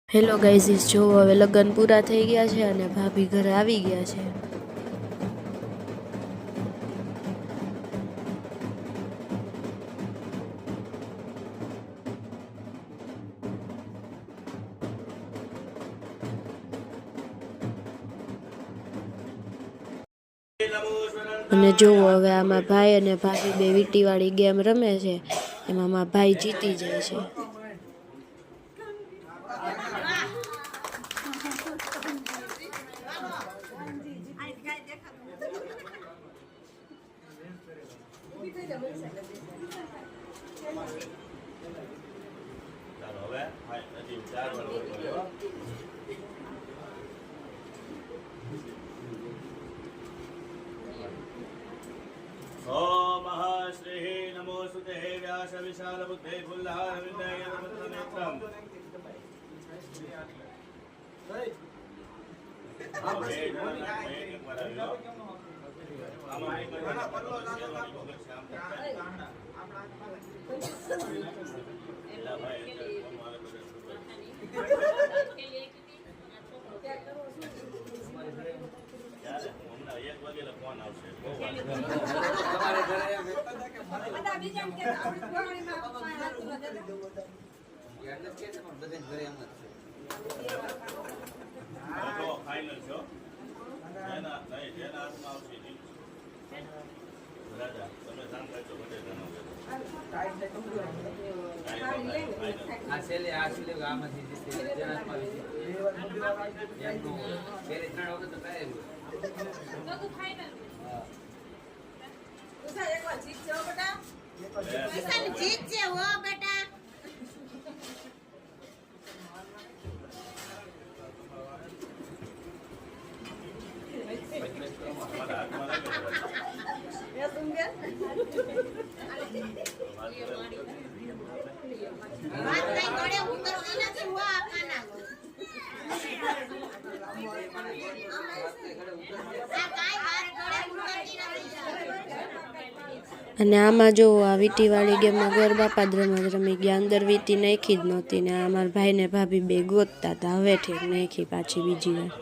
Hello guys, જો હવે લગ્ન પૂરા થઈ ગયા છે અને ભાભી ઘરે આવી ગયા છે. અને જોવો હવે આમાં ભાઈ અને ભાભી બે વીંટીવાળી ગેમ રમે છે. એમાં મારા ભાઈ જીતી જાય છે. ओम श्री नमो सुते व्यास विशाल बुद्धे फुल्लहार विद्याय नेत्रम फाइनल छो जेना नहीं जेना आत्मा आवशी नहीं राजा તમે કામ કરજો બધે જણાવજો આ સેલે ગામથી જીતે જેના આત્મા વિશે એમનો પેલે 3 વખત તો કરાયું તો તું ફાઇનલ હા ઉસા એકવાર જીત જાવ બેટા ઉસા જીત છે હો બેટા અને આમાં જો આ વીંટીવાળી ગેમમાં ગરબા પાદરમાં રમી ગયા, અંદર વીંટી નાખી જ નહોતી ને આ મારા ભાઈ ને ભાભી બે ગોતતા હતા. હવે ઠેક નાખી પાછી બીજી વાર.